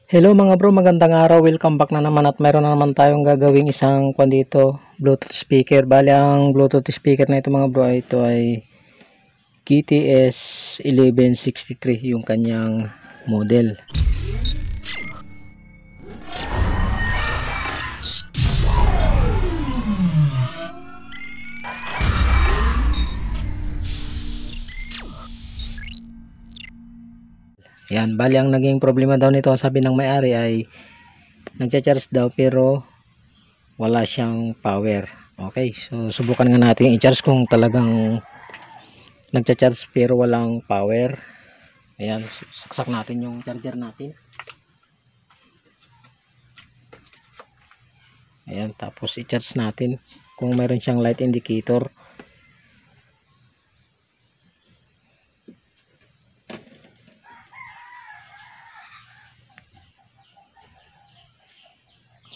Hello mga bro, magandang araw. Welcome back na naman at mayroon na naman tayong gagawing isang kwan dito, Bluetooth speaker. Bali ang Bluetooth speaker na ito mga bro, ito ay GTS 1163 yung kanyang model. Yan, bali ang naging problema daw nito, sabi ng may-ari ay nagcha-charge daw pero wala siyang power. Okay, so subukan nga natin i-charge kung talagang nagcha-charge pero walang power. Ayan, saksak natin yung charger natin. Ayan, tapos i-charge natin kung mayroon siyang light indicator.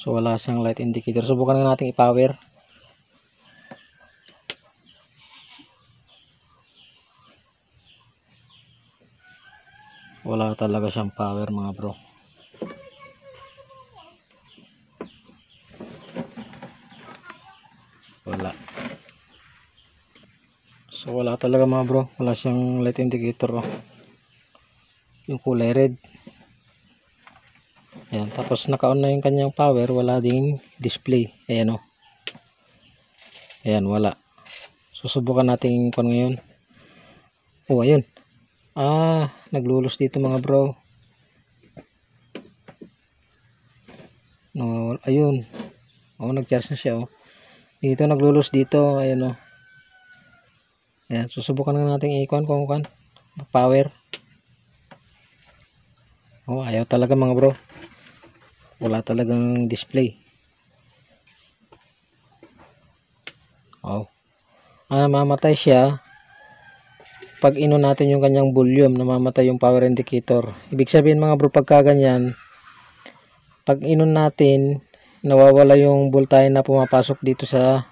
So wala siyang light indicator. Subukan na natin i-power. Wala talaga siyang power mga bro. Wala. So wala talaga mga bro. Wala siyang light indicator. Yung kulay red. Ayan, tapos naka-on na yung kanyang power, wala ding display. Ayan o. Ayan, wala. Susubukan natin kung ngayon. Oh, ayun. Naglulos dito mga bro. No, ayun. Oh, nag-charge na siya oh. Dito naglulos dito, ayun oh. Ayan, susubukan na natin i-on kung power. Oh, ayaw talaga mga bro. Wala talagang display. Oh. Namamatay siya pag inon natin yung kanyang volume, namamatay yung power indicator. Ibig sabihin mga bro, pagka ganyan, pag inon natin, nawawala yung voltahe na pumapasok dito sa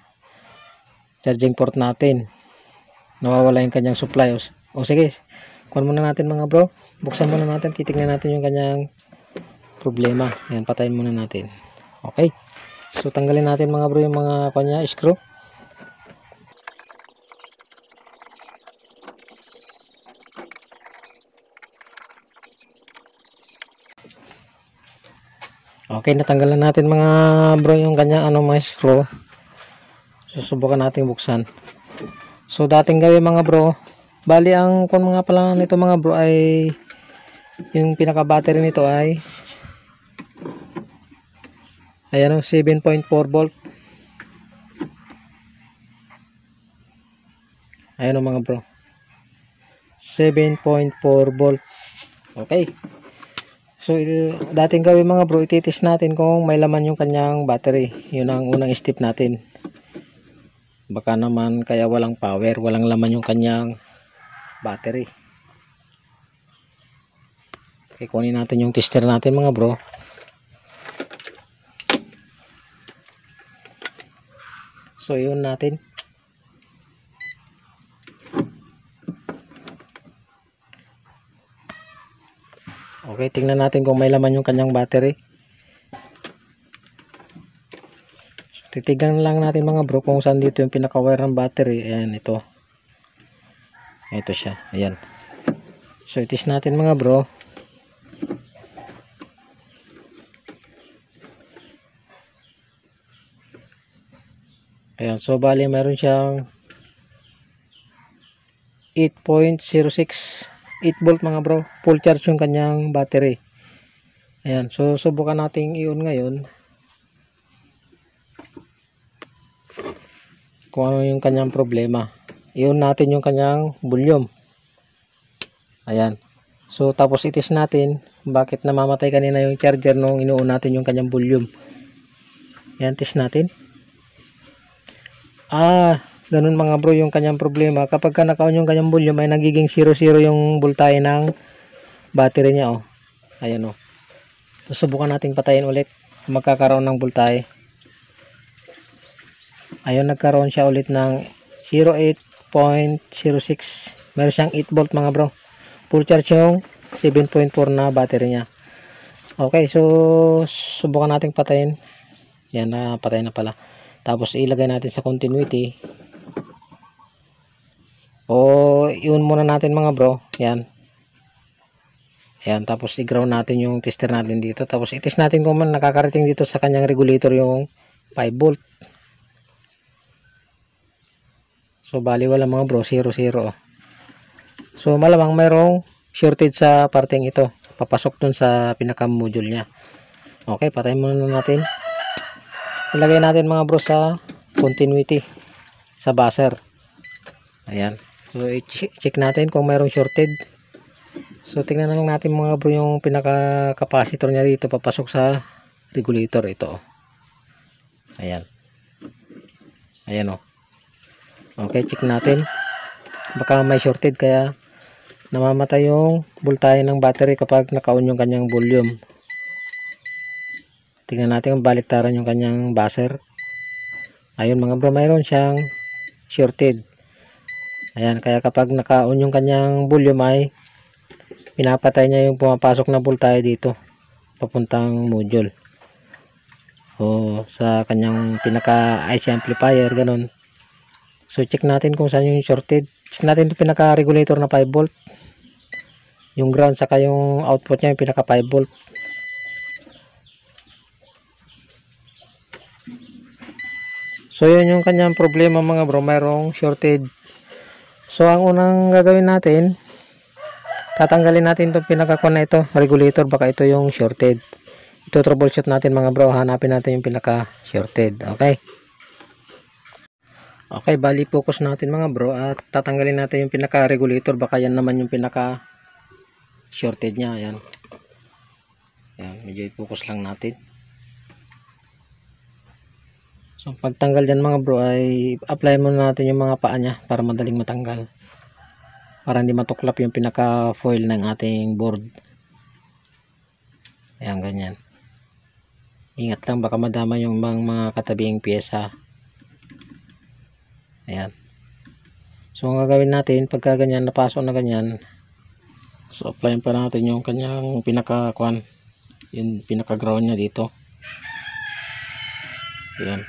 charging port natin. Nawawala yung kanyang supply. O sige, kuhan muna natin mga bro. Buksan muna natin, titignan natin yung kanyang problema. Ayan, patayin muna natin. Okay. So tanggalin natin mga bro yung mga kanya screw. Okay, natanggalan natin mga bro yung kanyang mga screw. Susubukan natin buksan. So dating gawin mga bro, bali ang kung mga pala nito mga bro ay yung pinaka battery nito ay ayan o, 7.4 volt. Ayan o mga bro, 7.4 volt. Okay. So dating gawin mga bro, ititis natin kung may laman yung kanyang battery. Yun ang unang step natin. Baka naman kaya walang power, walang laman yung kanyang battery. Okay, kunin natin yung tester natin mga bro. So yun natin. Okay, tingnan natin kung may laman yung kanyang battery. So, titignan lang natin mga bro kung saan dito yung pinaka-wire ng battery. Ayan, ito. Ito siya. Ayan. So itis natin mga bro. Ayan, so bali meron siyang 8.06 8 volt mga bro, full charge yung kanyang battery. Ayan, so subukan nating i-on ngayon kung ano yung kanyang problema. I-on natin yung kanyang volume. Ayan, so tapos itis natin bakit namamatay kanina yung charger nung ino-on natin yung kanyang volume. Ayan, test natin. Ganun mga bro yung kanyang problema. Kapag ka naka-on yung kanyang volume ay nagiging 0-0 yung voltahe ng battery niya oh. Ayan oh. So, subukan nating patayin ulit. Magkakaroon ng voltahe. Ayun, nagkaroon siya ulit ng 08.06. Meron siyang 8 volt mga bro. Full charge yung 7.4 na battery niya. Okay, so subukan nating patayin. Yan, na patay na pala. Tapos ilagay natin sa continuity. O yun muna natin mga bro. Yan. Ayan, tapos i-ground natin yung tester natin dito. Tapos i-test natin kung man nakakarating dito sa kanyang regulator yung 5 volt. So bali wala mga bro, 0 0. So malamang mayroong shorted sa parteng ito. Papasok dun sa pinaka module niya. Okay, patayin muna natin. Ilagay natin mga bro sa continuity sa buzzer. Ayan. So i-check natin kung mayroong shorted. So tingnan lang natin mga bro yung pinaka capacitor niya dito papasok sa regulator ito. Ayan. Ayan o. Okay, check natin. Baka may shorted kaya namamatay yung voltahe ng battery kapag naka-on yung kanyang volume. Tingnan natin kung baliktaran yung kanyang buzzer. Ayun mga bro, mayroon siyang shorted. Ayan, kaya kapag naka-on yung kanyang volume ay pinapatay niya yung pumapasok na voltahe dito papuntang module. O sa kanyang pinaka IC amplifier, ganun. So check natin kung saan yung shorted. Check natin yung pinaka regulator na 5 volt. Yung ground saka yung output niya yung pinaka 5 volt. So yun yung kanyang problema mga bro, mayroong shorted. So ang unang gagawin natin, tatanggalin natin itong pinaka-con na ito, regulator, baka ito yung shorted. Ito troubleshoot natin mga bro, hanapin natin yung pinaka-shorted. Okay. Okay, bali focus natin mga bro at tatanggalin natin yung pinaka-regulator, baka yan naman yung pinaka-shorted niya. Ayan. Ayan, medyo i-focus lang natin. So pagtanggal dyan mga bro ay apply muna natin yung mga paa nya para madaling matanggal. Para hindi matuklap yung pinaka foil ng ating board. Ayan, ganyan. Ingat lang baka madama yung mga katabing pyesa. Ayan. So ang gagawin natin pagka ganyan napasok na ganyan, so applyin pa natin yung kanyang pinaka kuan, yung pinaka ground nya dito. Ayan.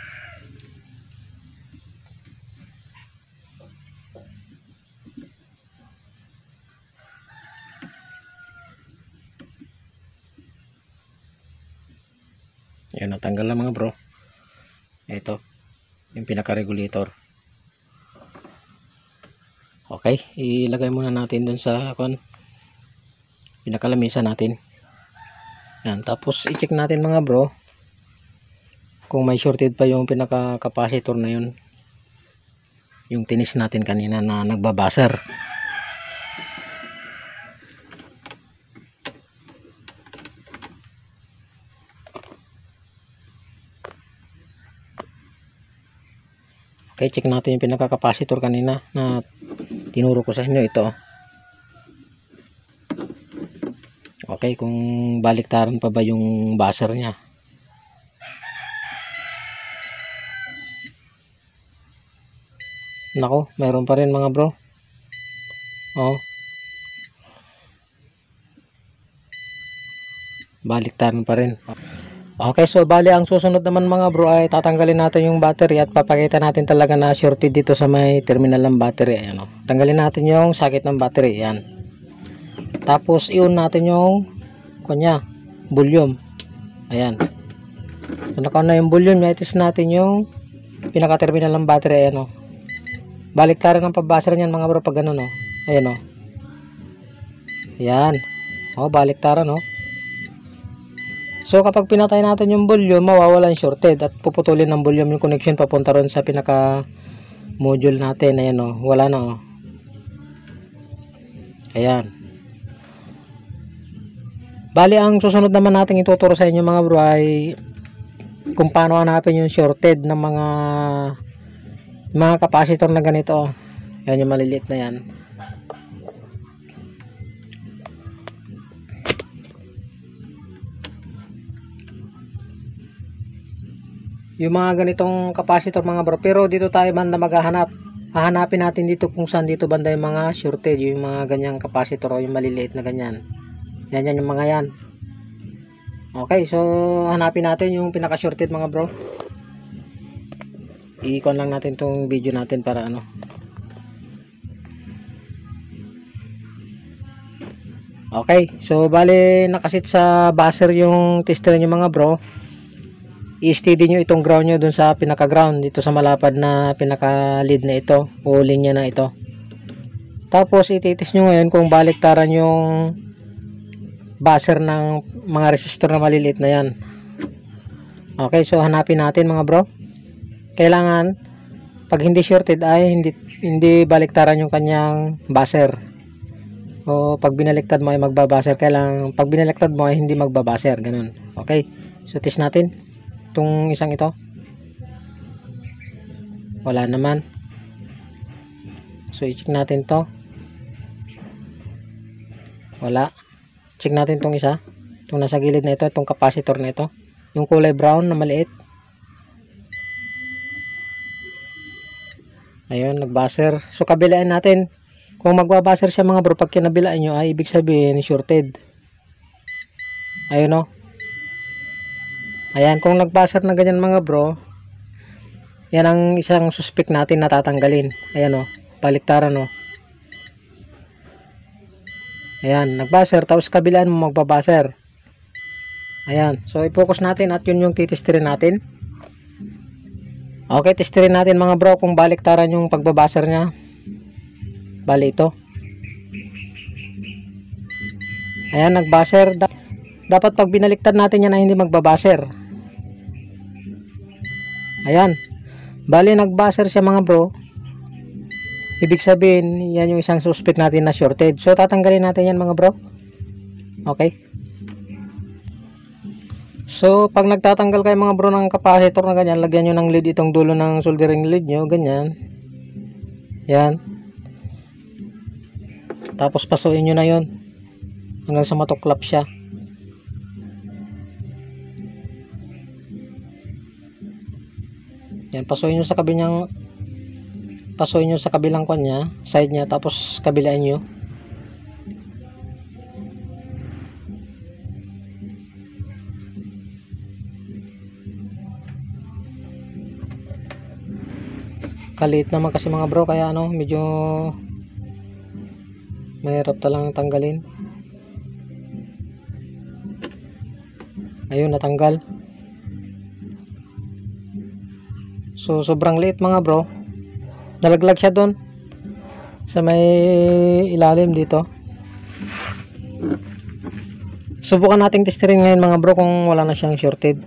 Ayan, natanggal na mga bro. Ito yung pinaka regulator. Okay, ilagay muna natin dun sa pinakalamisa natin. Yan, tapos i-check natin mga bro kung may shorted pa yung pinaka capacitor na yun, yung tinis natin kanina na nagbabuzzer. Okay, check natin yung pinaka capacitor kanina na tinuro ko sa inyo, ito. Okay, kung baliktaran pa ba yung buzzer nya. Nako, mayroon pa rin mga bro. Oh. Baliktaran pa rin. Okay, so bali ang susunod naman mga bro ay tatanggalin natin yung battery at papakita natin talaga na shorted dito sa may terminal ng battery. Ayan, oh. Tanggalin natin yung socket ng battery. Ayan. Tapos i-on natin yung kanya, volume. Ayan. So naka-on na yung volume niya, i-test natin yung pinaka terminal ng battery. Ayan, oh. Baliktaran ng pabuzzer niyan mga bro pag ganun, oh. Ayan, oh. Ayan. Oh, baliktaran, oh. So kapag pinatay natin yung volume, mawawalan shorted at puputulin ng volume yung connection papunta ron sa pinaka module natin. Ayan, oh, wala na, oh. Ayan. Bali ang susunod naman natin ituturo sa inyo mga bro ay kung paano hanapin yung shorted ng mga capacitor na ganito, oh. Ayan yung maliliit na yan. Yung mga ganitong capacitor mga bro, pero dito tayo banda maghahanap. Hahanapin natin dito kung saan dito banda yung mga shorted, yung mga ganyang capacitor o yung maliliit na ganyan. Yan yung mga yan. Okay, so hanapin natin yung pinaka shorted mga bro. I-on lang natin tong video natin para ano. Okay, so bale nakasit sa buzzer yung tester nyo mga bro. I-steady nyo itong ground nyo dun sa pinaka ground dito sa malapad na pinaka lead na ito o linya na ito. Tapos ititis nyo ngayon kung baliktaran yung buzzer ng mga resistor na maliliit na yan. Okay, so hanapin natin mga bro. Kailangan pag hindi shorted ay hindi baliktaran yung kanyang buzzer. O pag binaliktad mo ay magbabuzzer. Kailangan pag binaliktad mo ay hindi magbabuzzer, ganun. Okay, so test natin itong isang ito. Wala naman. So i-check natin to. Wala. Check natin itong isa. Itong nasa gilid na ito. Itong capacitor na ito. Yung kulay brown na maliit. Ayun, nag-buzzer. So kabilaan natin. Kung magbabuzzer siya mga bro, pag kinabilaan nyo ay ibig sabihin shorted. Ayun o. Ayan, kung nag-buzzer na ganyan mga bro, yan ang isang suspect natin na tatanggalin. Ayan o. Baliktaran o. Ayan, nag-buzzer tapos kabilaan mo magbabuzzer. Ayan, so i-focus natin at yun yung titestirin natin. Okay, testirin natin mga bro kung baliktaran yung pagbabuzzer niya. Bali ito. Ayan, nag-buzzer. Dapat pag binaliktad natin yan ay hindi magbabuzzer. Ayan. Bali nag-buzzer siya mga bro. Ibig sabihin, yan yung isang suspect natin na shorted. So, tatanggalin natin yan mga bro. Okay. So, pag nagtatanggal kayo mga bro ng capacitor na ganyan, lagyan nyo ng lead itong dulo ng soldering lead nyo. Ganyan. Yan. Tapos, pasuin nyo na yon hanggang sa matuklap siya. Yan, pasuin nyo sa kabilang kanya, side niya, tapos kabilaan nyo. Kaliit naman kasi mga bro, kaya ano, medyo mahirap talang tanggalin. Ayun, natanggal. So sobrang liit mga bro. Nalaglag siya doon sa may ilalim dito. Subukan nating testerin ngayon mga bro kung wala na siyang shorted.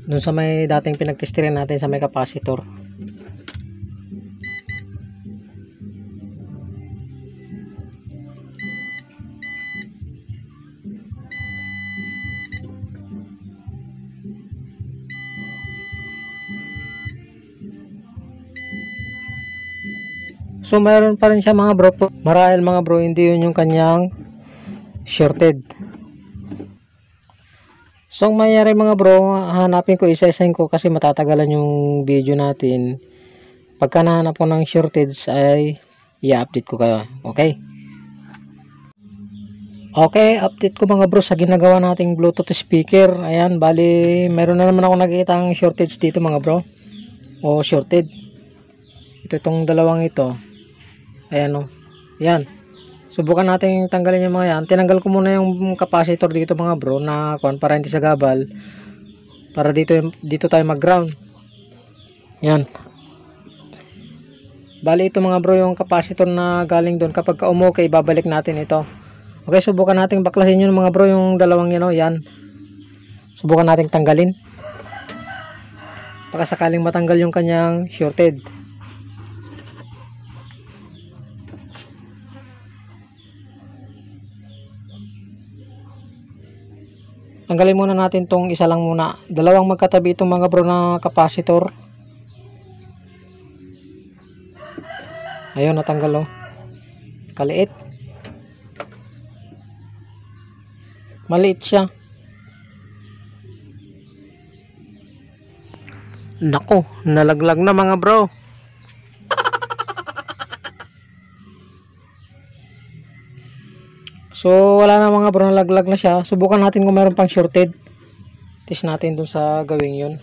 Doon sa may dating pinagtesterin natin sa may capacitor. So mayroon pa rin siya mga bro. Marahil mga bro, hindi yun yung kanyang shorted. So ang mayayari mga bro, hanapin ko, isa-isahin ko kasi matatagalan yung video natin. Pagka nahanap ko ng shortage ay i-update ko kayo. Okay? Okay, update ko mga bro sa ginagawa nating Bluetooth speaker. Ayan, bali meron na naman ako nakikita ang shortage dito mga bro. O shorted. Ito itong dalawang ito. Ayan o. Ayan. Subukan natin tanggalin yung mga yan. Tinanggal ko muna yung capacitor dito mga bro na para hindi sa gabal. Para dito tayo mag-ground. Ayan. Bali ito mga bro yung capacitor na galing doon. Kapag ka-umokay, babalik natin ito. Okay, subukan natin baklasin yun mga bro yung dalawang yun o. Yan. Subukan natin tanggalin. Baka sakaling matanggal yung kanyang shorted. Tanggalin muna natin tong isa lang muna. Dalawang magkatabi itong mga bro na capacitor. Ayun, natanggal oh. Kaliit. Maliit siya. Nako, nalaglag na mga bro. So wala na mga bro, nalaglag na siya. Subukan natin kung meron pang shorted. Test natin dun sa gawing yun.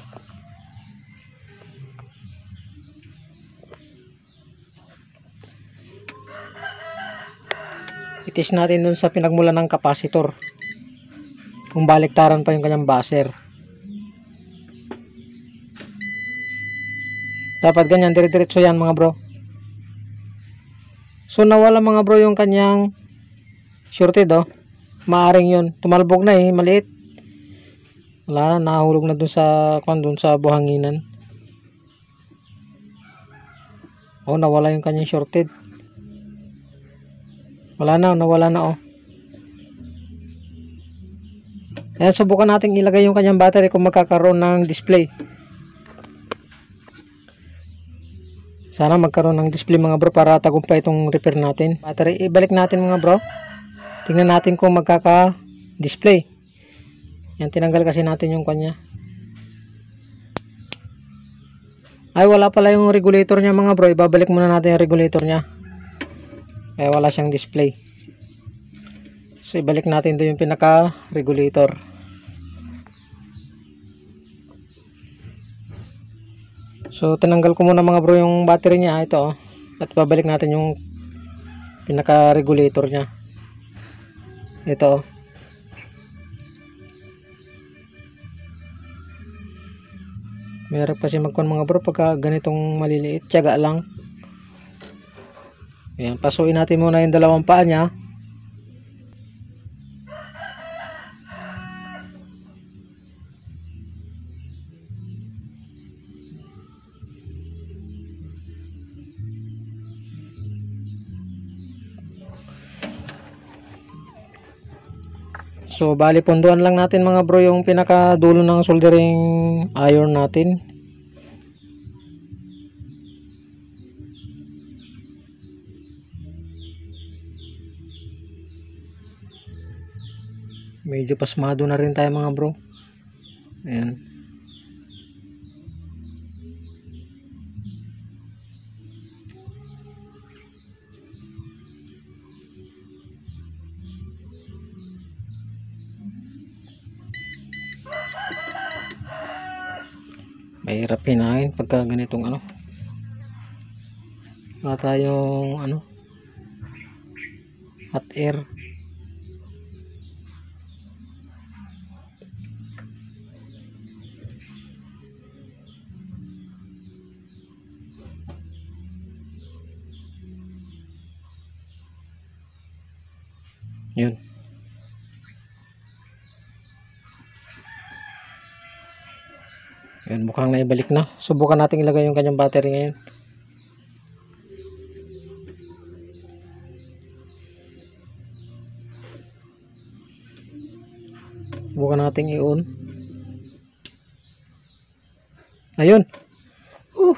I-test natin dun sa pinagmulan ng capacitor. Kung baliktaran pa yung kanyang buzzer. Dapat ganyan, dire-diretso yan mga bro. So nawala mga bro yung kanyang shorted oh. Maaring yun. Tumalbog na eh, maliit. Wala na, nahulog na dun sa buhanginan. Oh, nawala yung kanyang shorted. Wala na, nawala na oh. Ayan, subukan natin ilagay yung kanyang battery kung magkakaroon ng display. Sana magkaroon ng display mga bro para tagumpay itong repair natin. Battery, ibalik natin mga bro. Tingnan natin kung magkaka-display. Yan, tinanggal kasi natin yung kanya. Ay, wala pala yung regulator niya mga bro. Ibabalik muna natin yung regulator niya. Kaya wala siyang display. So, ibalik natin doon yung pinaka-regulator. So, tinanggal ko muna mga bro yung battery niya. Ito oh. At babalik natin yung pinaka-regulator niya. Ito oh. Mayroon kasi magkuhan mga bro pagka ganitong maliliit. Tiyaga lang. Ayan, pasuin natin muna yung dalawang paa niya. So, bali punduan lang natin mga bro yung pinakadulo ng soldering iron natin. Medyo pasmado na rin tayo mga bro. Ayan. Mahirap hinahin pagka ganitong ano. Wala tayong ano, hot air. Yun. Yun, mukhang naibalik na. Subukan natin ilagay yung kanyang battery ngayon. Subukan natin i-on. Ayun.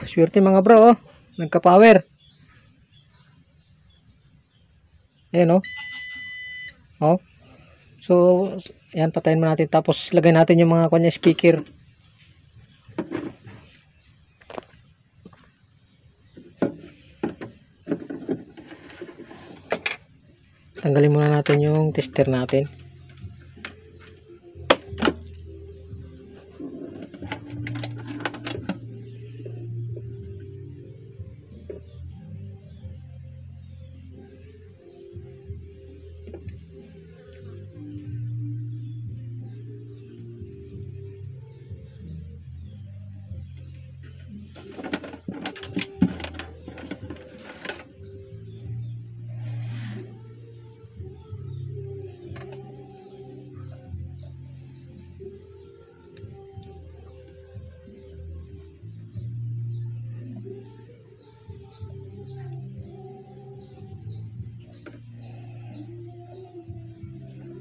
Swerte mga bro oh. Nagka-power. Ayun oh. Oh. So, yan, patayin mo natin. Tapos, lagay natin yung mga kanya speaker. Tanggalin muna natin yung tester natin.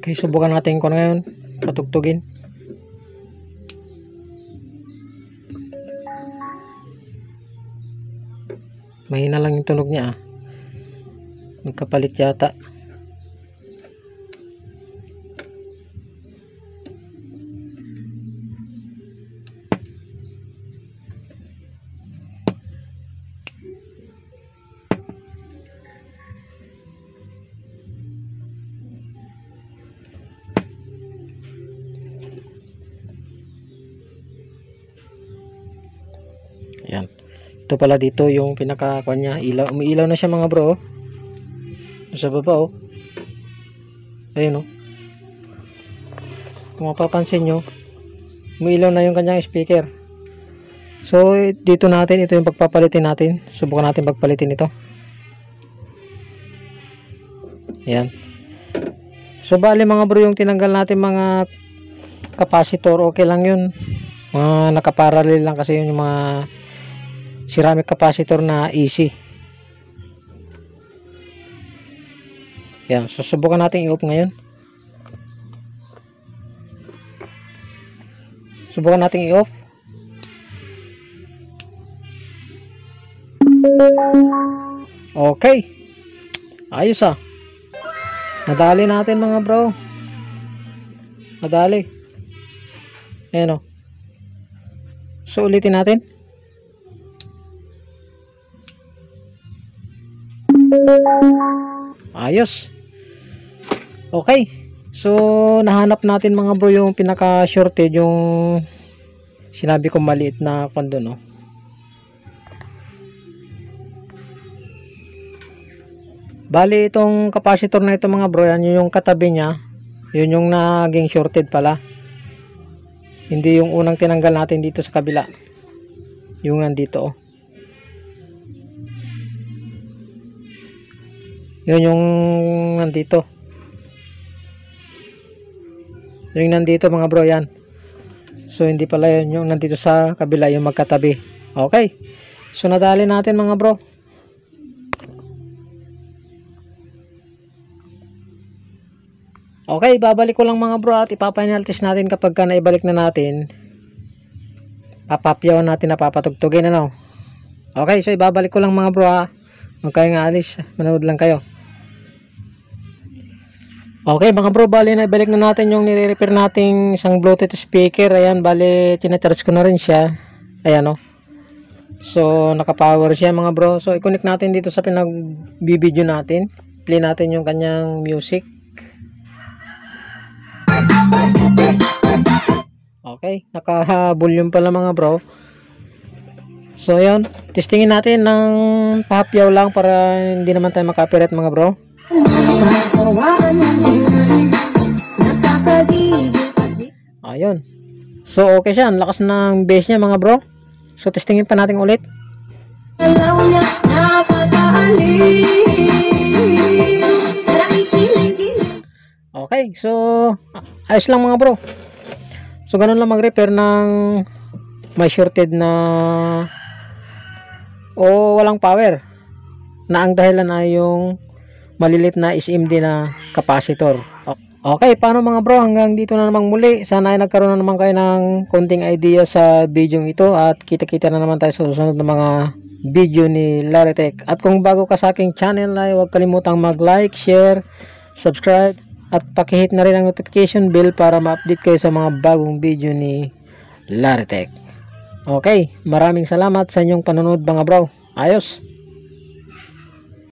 Okay, subukan natin ko ngayon patugtugin. Mahina lang yung tunog niya ah. Magkapalit yata. Ito pala dito yung pinaka kanya, ilaw. Umiilaw na siya mga bro. Sa baba oh. Ayun oh. Kung mapapansin nyo, umiilaw na yung kanyang speaker. So dito natin, ito yung pagpapalitin natin. Subukan natin pagpalitin ito. Ayan. So bali mga bro, yung tinanggal natin mga capacitor, okay lang yun. Mga nakaparallel lang kasi yun yung mga ceramic capacitor na easy. Yan, so subukan natin i-off ngayon. Subukan natin i-off. Okay. Ayos ah. Nadali natin mga bro. Nadali. Ayan o. So ulitin natin. Ayos. Okay. So nahanap natin mga bro yung pinaka shorted, yung sinabi ko maliit na kondo no. Bali itong capacitor na ito mga bro, yan yung katabi niya. Yun yung naging shorted pala. Hindi yung unang tinanggal natin dito sa kabila. Yung nandito oh. Yun yung nandito. Yung nandito mga bro, yan. So hindi pala yun yung nandito sa kabila, yung magkatabi. Okay. So nadali natin mga bro. Okay, babalik ko lang mga bro at ipapainaltis natin kapag ka naibalik na natin. Papapyawan natin na papatugtugin ano. Okay, so ibabalik ko lang mga bro ha. Huwag kayong aalis, manood lang kayo. Okay mga bro, bali na ibalik na natin yung nire-repair nating isang Bluetooth speaker. Ayan, bali tina-charge ko na rin siya. Ayan o. So nakapower siya mga bro. So i-connect natin dito sa pinag-video natin. Play natin yung kanyang music. Okay, naka-volume pala mga bro. So yun, testingin natin ng pahapyaw lang para hindi naman tayo maka-copyright mga bro. Ayun. So okay siya, ang lakas ng bass niya mga bro. So testingin pa natin ulit. Okay, so ayos lang mga bro. So ganun lang mag-repair ng may shorted na o walang power, na ang dahilan ay yung malilit na SMD na capacitor. Okay, paano mga bro, hanggang dito na namang muli. Sana ay nagkaroon na naman kayo ng konting idea sa video ito at kita-kita na naman tayo sa susunod na mga video ni Laritech. At kung bago ka sa aking channel ay huwag kalimutang mag-like, share, subscribe at pakihit na rin ang notification bell para ma-update kayo sa mga bagong video ni Laritech. Okay, maraming salamat sa inyong panonood mga bro. Ayos!